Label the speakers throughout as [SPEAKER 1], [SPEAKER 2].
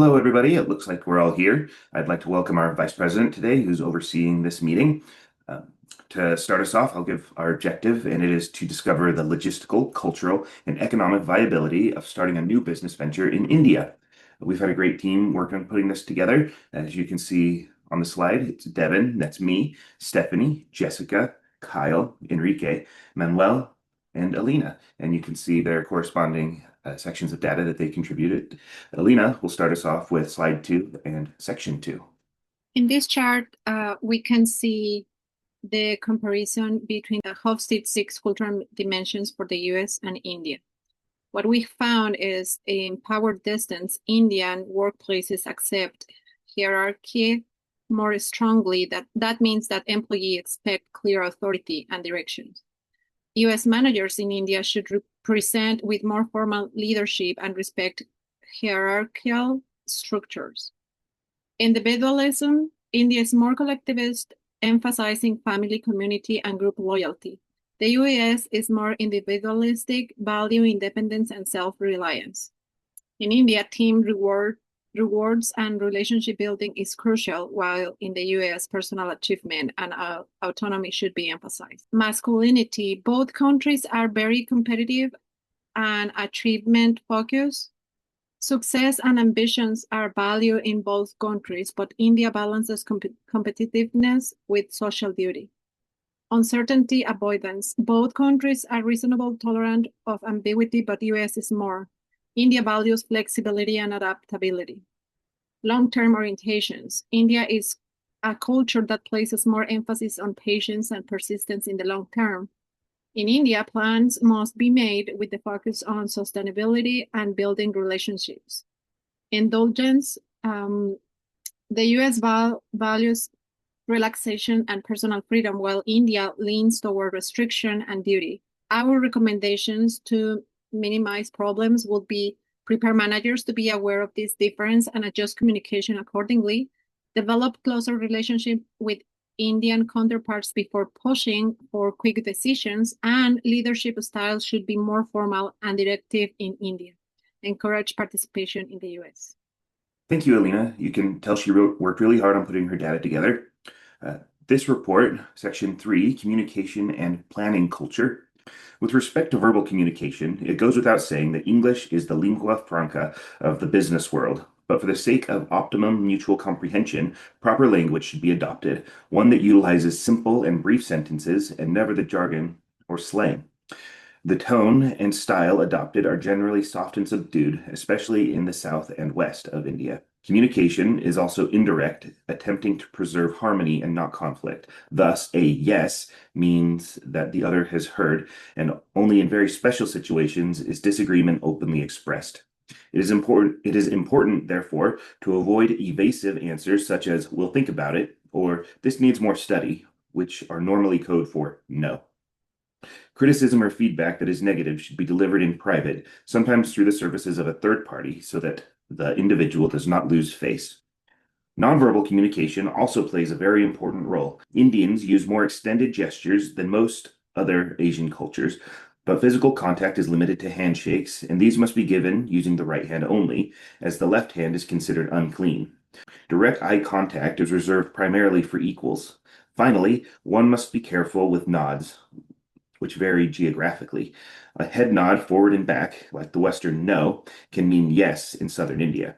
[SPEAKER 1] Hello, everybody. It looks like we're all here. I'd like to welcome our Vice President today, who's overseeing this meeting. To start us off, I'll give our objective, and it is to discover the logistical, cultural, and economic viability of starting a new business venture in India. We've had a great team working on putting this together. As you can see on the slide, it's Devin, that's me, Stephanie, Jessica, Kyle, Enrique, Manuel, and Alina. And you can see their corresponding sections of data that they contributed. Alina will start us off with slide 2 and section 2.
[SPEAKER 2] In this chart, we can see the comparison between the Hofstede 6 cultural dimensions for the US and India. What we found is in power distance, Indian workplaces accept hierarchy more strongly. That means that employees expect clear authority and directions. US managers in India should present with more formal leadership and respect hierarchical structures. Individualism, India is more collectivist, emphasizing family, community, and group loyalty. The US is more individualistic, valuing independence and self-reliance. In India, team rewards and relationship building is crucial, while in the US, personal achievement and autonomy should be emphasized. Masculinity, both countries are very competitive and achievement focused. Success and ambitions are valued in both countries, but India balances competitiveness with social duty. Uncertainty avoidance. Both countries are reasonable tolerant of ambiguity, but US is more. India values flexibility and adaptability. Long-term orientations. India is a culture that places more emphasis on patience and persistence in the long term. In India, plans must be made with the focus on sustainability and building relationships. Indulgence, the US values relaxation and personal freedom, while India leans toward restriction and duty. Our recommendations to minimize problems would be prepare managers to be aware of this difference and adjust communication accordingly, develop closer relationship with Indian counterparts before pushing for quick decisions, and leadership styles should be more formal and directive in India. Encourage participation in the US.
[SPEAKER 1] Thank you, Alina. You can tell she worked really hard on putting her data together. This report, section 3, communication and planning culture. With respect to verbal communication, it goes without saying that English is the lingua franca of the business world. But for the sake of optimum mutual comprehension, proper language should be adopted, one that utilizes simple and brief sentences and never the jargon or slang. The tone and style adopted are generally soft and subdued, especially in the south and west of India. Communication is also indirect, attempting to preserve harmony and not conflict. Thus, a yes means that the other has heard, and only in very special situations is disagreement openly expressed. It is important, therefore, to avoid evasive answers such as "we'll think about it" or "this needs more study," which are normally code for no. Criticism or feedback that is negative should be delivered in private, sometimes through the services of a third party, so that the individual does not lose face. Nonverbal communication also plays a very important role. Indians use more extended gestures than most other Asian cultures, but physical contact is limited to handshakes, and these must be given using the right hand only, as the left hand is considered unclean. Direct eye contact is reserved primarily for equals. Finally, one must be careful with nods, which vary geographically. A head nod forward and back, like the Western no, can mean yes in southern India.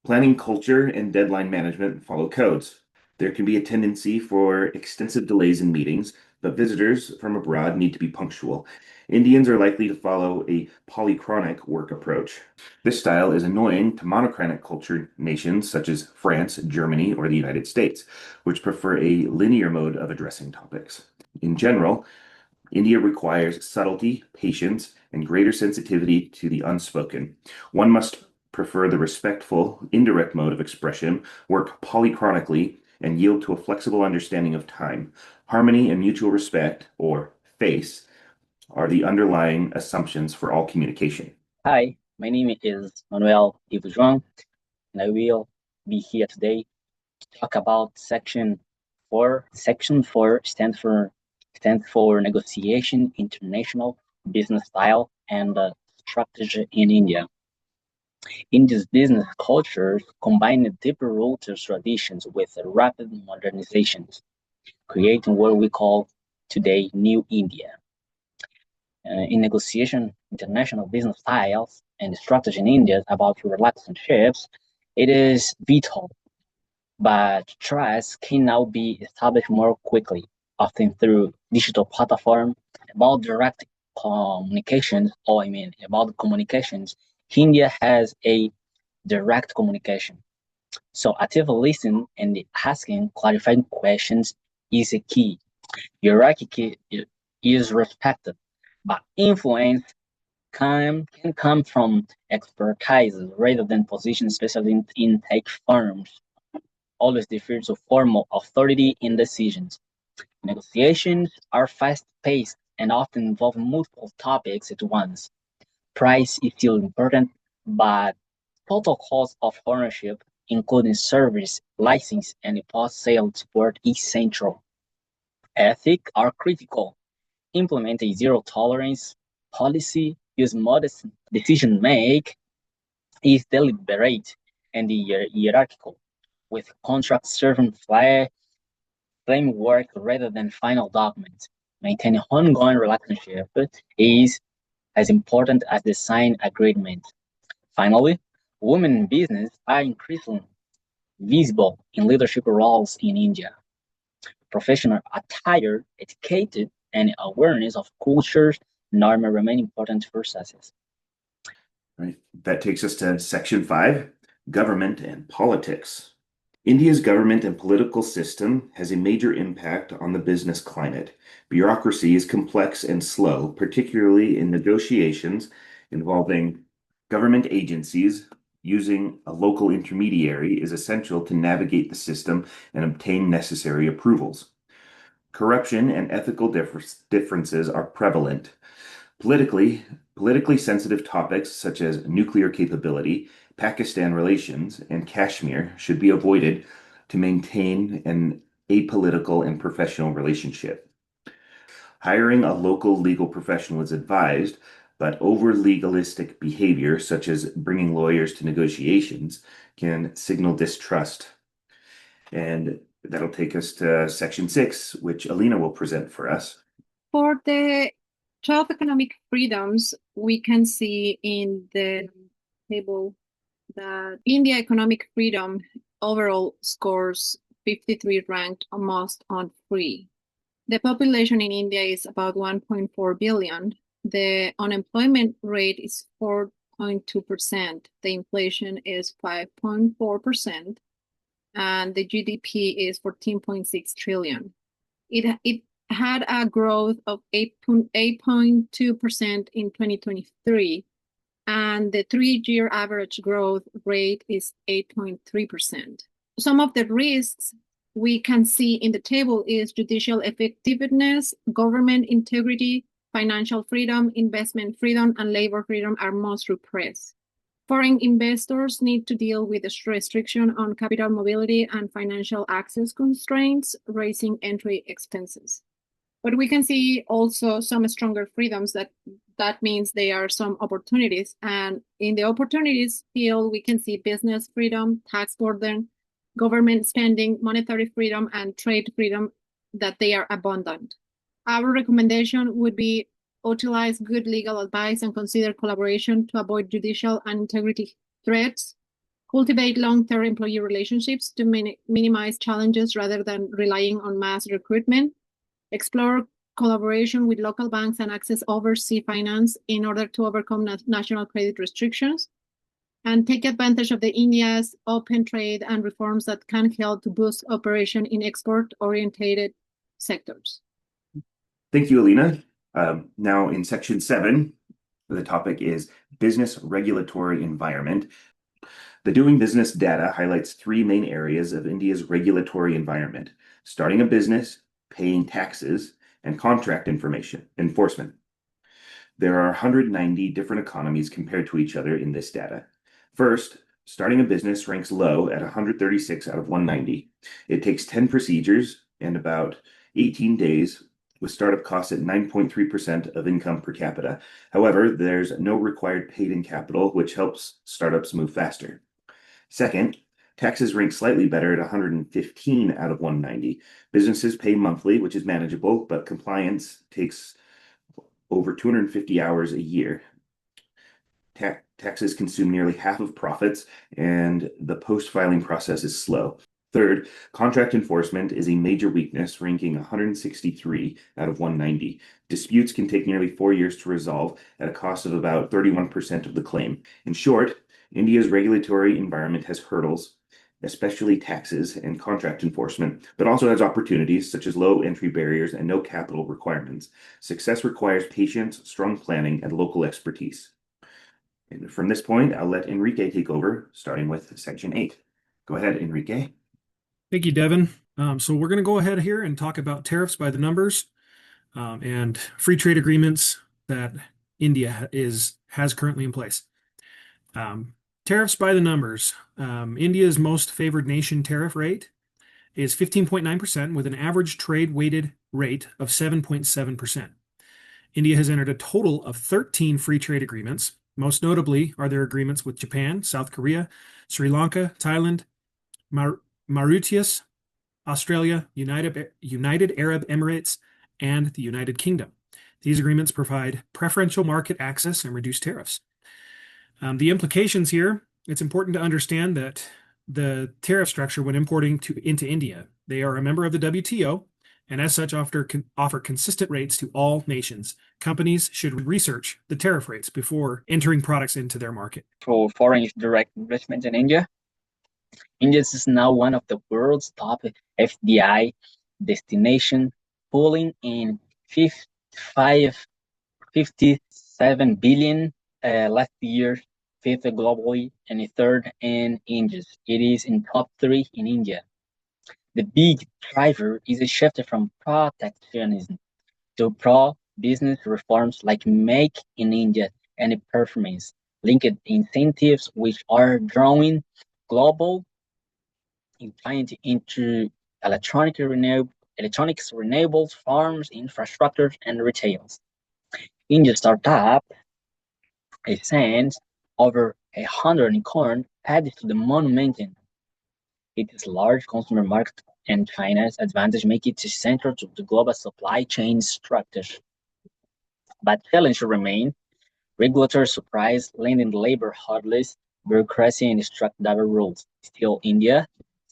[SPEAKER 1] Planning culture and deadline management follow codes. There can be a tendency for extensive delays in meetings, but visitors from abroad need to be punctual. Indians are likely to follow a polychronic work approach. This style is annoying to monochronic culture nations such as France, Germany, or the United States, which prefer a linear mode of addressing topics. In general, India requires subtlety, patience, and greater sensitivity to the unspoken. One must prefer the respectful, indirect mode of expression, work polychronically, and yield to a flexible understanding of time. Harmony and mutual respect, or FACE, are the underlying assumptions for all communication.
[SPEAKER 3] Hi, my name is Manuel Ivo João, and I will be here today to talk about Section 4. Section 4 stands for Negotiation, International Business Style, and Strategy in India. India's business culture combined deeper rooted traditions with rapid modernizations, creating what we call today New India. In negotiation, international business styles and strategy in India about relationships, it is vital, but trust can now be established more quickly, often through digital platform. About direct communications, or I mean about communications, India has a direct communication. So active listening and asking clarifying questions is a key. Hierarchy is respected, but influence can come from expertise rather than position, especially in tech firms. Always defer to formal authority in decisions. Negotiations are fast-paced and often involve multiple topics at once. Price is still important, but total cost of ownership, including service, license, and post-sale support, is central. Ethics are critical. Implement a zero-tolerance policy, use modest decision-make, is deliberate and hierarchical, with contracts serving framework rather than final documents. Maintaining ongoing relationship is as important as the signed agreement. Finally, women in business are increasingly visible in leadership roles in India. Professional attire, etiquette, and awareness of culture's norms remain important for success.
[SPEAKER 1] Right. That takes us to section 5, government and politics. India's government and political system has a major impact on the business climate. Bureaucracy is complex and slow, particularly in negotiations involving government agencies. Using a local intermediary is essential to navigate the system and obtain necessary approvals. Corruption and ethical differences are prevalent. Politically sensitive topics such as nuclear capability, Pakistan relations, and Kashmir should be avoided to maintain an apolitical and professional relationship. Hiring a local legal professional is advised, but over-legalistic behavior, such as bringing lawyers to negotiations, can signal distrust. And that'll take us to section 6, which Alina will present for us.
[SPEAKER 2] For the 12 economic freedoms, we can see in the table that India economic freedom overall scores 53 ranked most on free. The population in India is about 1.4 billion. The unemployment rate is 4.2%. The inflation is 5.4%. And the GDP is 14.6 trillion. It had a growth of 8.2% in 2023, and the 3-year average growth rate is 8.3%. Some of the risks we can see in the table is judicial effectiveness, government integrity, financial freedom, investment freedom, and labor freedom are most repressed. Foreign investors need to deal with the restriction on capital mobility and financial access constraints, raising entry expenses. But we can see also some stronger freedoms that means there are some opportunities. And in the opportunities field, we can see business freedom, tax burden, government spending, monetary freedom, and trade freedom, that they are abundant. Our recommendation would be utilize good legal advice and consider collaboration to avoid judicial and integrity threats, cultivate long-term employee relationships to minimize challenges rather than relying on mass recruitment, explore collaboration with local banks and access overseas finance in order to overcome national credit restrictions, and take advantage of the India's open trade and reforms that can help to boost operation in export-oriented sectors.
[SPEAKER 1] Thank you, Alina. Now in section 7, the topic is business regulatory environment. The Doing Business data highlights 3 main areas of India's regulatory environment: starting a business, paying taxes, and contract enforcement. There are 190 different economies compared to each other in this data. First, starting a business ranks low at 136 out of 190. It takes 10 procedures and about 18 days with startup costs at 9.3% of income per capita. However, there's no required paid-in capital, which helps startups move faster. Second, taxes rank slightly better at 115 out of 190. Businesses pay monthly, which is manageable, but compliance takes over 250 hours a year. Taxes consume nearly half of profits, and the post-filing process is slow. Third, contract enforcement is a major weakness, ranking 163 out of 190. Disputes can take nearly 4 years to resolve at a cost of about 31% of the claim. In short, India's regulatory environment has hurdles, especially taxes and contract enforcement, but also has opportunities such as low entry barriers and no capital requirements. Success requires patience, strong planning, and local expertise. And from this point, I'll let Enrique take over, starting with Section 8. Go ahead, Enrique.
[SPEAKER 4] Thank you, Devin. So we're going to go ahead here and talk about tariffs by the numbers and free trade agreements that India has currently in place. Tariffs by the numbers. India's most favored nation tariff rate is 15.9% with an average trade-weighted rate of 7.7%. India has entered a total of 13 free trade agreements. Most notably are their agreements with Japan, South Korea, Sri Lanka, Thailand, Mauritius, Australia, United Arab Emirates, and the United Kingdom. These agreements provide preferential market access and reduce tariffs. The implications here, it's important to understand that the tariff structure when importing into India, they are a member of the WTO, and as such offer consistent rates to all nations. Companies should research the tariff rates before entering products into their market.
[SPEAKER 3] For foreign direct investment in India, India is now one of the world's top FDI destination, pulling in 57 billion last year, fifth globally, and third in India. It is in top 3 in India. The big driver is a shift from protectionism to pro-business reforms like Make in India and performance-linked incentives, which are drawing global clients into electronics, renewables, farms, infrastructure, and retails. India startup sends over 100 unicorn added to the monument. It is a large consumer market, and China's advantage make it central to the global supply chain structure. But challenges remain: regulatory surprise, land labor hurdles, bureaucracy, and structural rules. Still, India's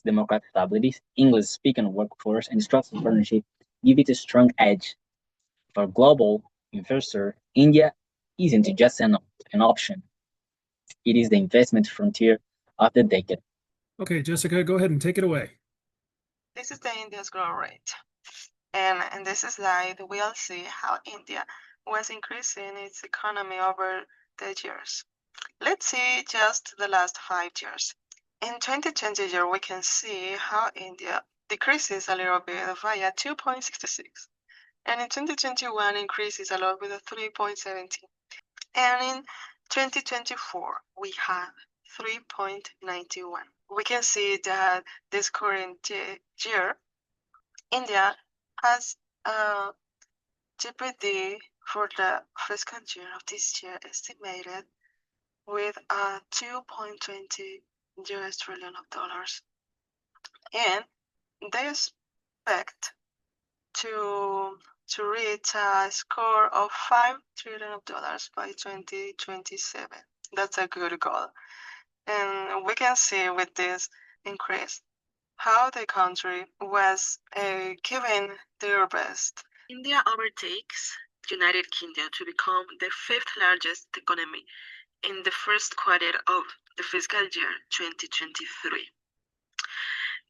[SPEAKER 3] democratic stability, English-speaking workforce, and structural partnership give it a strong edge. For global investors, India isn't just an option. It is the investment frontier of the decade.
[SPEAKER 4] Okay, Jessica, go ahead and take it away.
[SPEAKER 5] This is the India's growth rate. And in this slide, we'll see how India was increasing its economy over the years. Let's see just the last 5 years. In 2020 year, we can see how India decreases a little bit via 2.66. And in 2021, increases a lot with a 3.17. And in 2024, we have 3.91. We can see that this current year, India has a GDP for the fiscal year of this year estimated with a 2.20 US trillion of dollars. And they expect to reach a score of $5 trillion by 2027. That's a good goal. And we can see with this increase how the country was giving their best. India overtakes the United Kingdom to become the 5th largest economy in the first quarter of the fiscal year 2023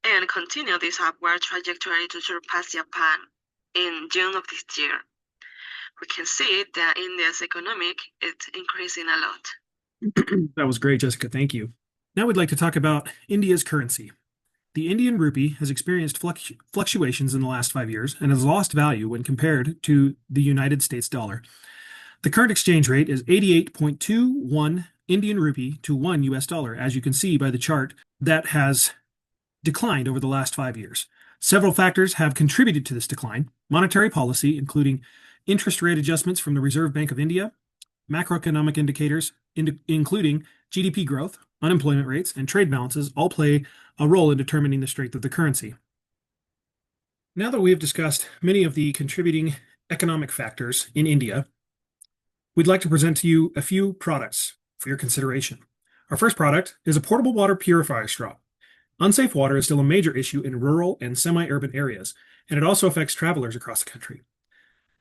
[SPEAKER 5] and continue this upward trajectory to surpass Japan in June of this year. We can see that India's economic is increasing a lot.
[SPEAKER 4] That was great, Jessica. Thank you. Now we'd like to talk about India's currency. The Indian rupee has experienced fluctuations in the last 5 years and has lost value when compared to the United States dollar. The current exchange rate is 88.21 Indian rupee to 1 US dollar, as you can see by the chart that has declined over the last 5 years. Several factors have contributed to this decline. Monetary policy, including interest rate adjustments from the Reserve Bank of India, macroeconomic indicators, including GDP growth, unemployment rates, and trade balances, all play a role in determining the strength of the currency. Now that we have discussed many of the contributing economic factors in India, we'd like to present to you a few products for your consideration. Our first product is a portable water purifier straw. Unsafe water is still a major issue in rural and semi-urban areas, and it also affects travelers across the country.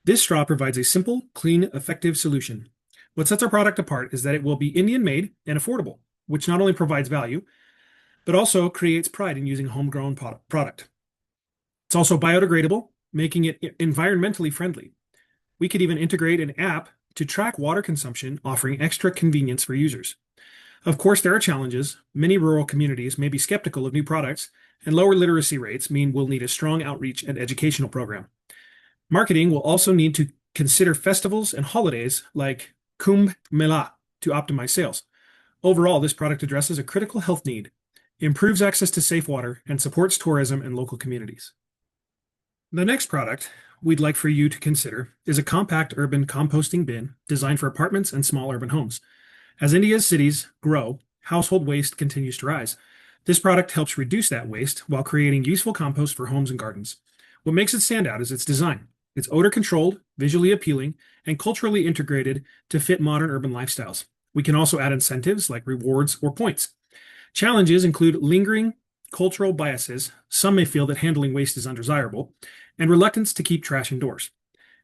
[SPEAKER 4] This straw provides a simple, clean, effective solution. What sets our product apart is that it will be Indian-made and affordable, which not only provides value, but also creates pride in using a homegrown product. It's also biodegradable, making it environmentally friendly. We could even integrate an app to track water consumption, offering extra convenience for users. Of course, there are challenges. Many rural communities may be skeptical of new products, and lower literacy rates mean we'll need a strong outreach and educational program. Marketing will also need to consider festivals and holidays like Kumbh Mela to optimize sales. Overall, this product addresses a critical health need, improves access to safe water, and supports tourism and local communities. The next product we'd like for you to consider is a compact urban composting bin designed for apartments and small urban homes. As India's cities grow, household waste continues to rise. This product helps reduce that waste while creating useful compost for homes and gardens. What makes it stand out is its design. It's odor-controlled, visually appealing, and culturally integrated to fit modern urban lifestyles. We can also add incentives like rewards or points. Challenges include lingering cultural biases. Some may feel that handling waste is undesirable, and reluctance to keep trash indoors.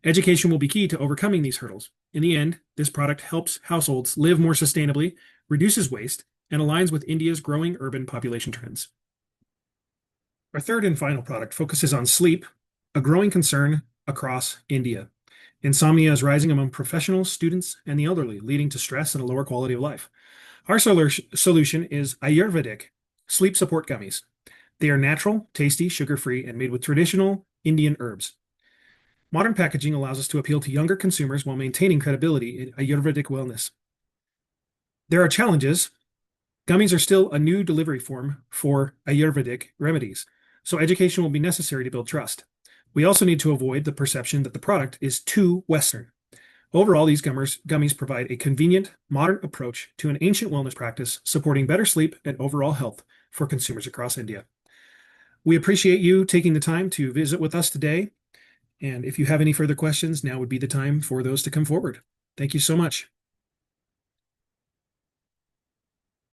[SPEAKER 4] Education will be key to overcoming these hurdles. In the end, this product helps households live more sustainably, reduces waste, and aligns with India's growing urban population trends. Our third and final product focuses on sleep, a growing concern across India. Insomnia is rising among professionals, students, and the elderly, leading to stress and a lower quality of life. Our solution is Ayurvedic sleep support gummies. They are natural, tasty, sugar-free, and made with traditional Indian herbs. Modern packaging allows us to appeal to younger consumers while maintaining credibility in Ayurvedic wellness. There are challenges. Gummies are still a new delivery form for Ayurvedic remedies, so education will be necessary to build trust. We also need to avoid the perception that the product is too Western. Overall, these gummies provide a convenient, modern approach to an ancient wellness practice, supporting better sleep and overall health for consumers across India. We appreciate you taking the time to visit with us today. And if you have any further questions, now would be the time for those to come forward. Thank you so much.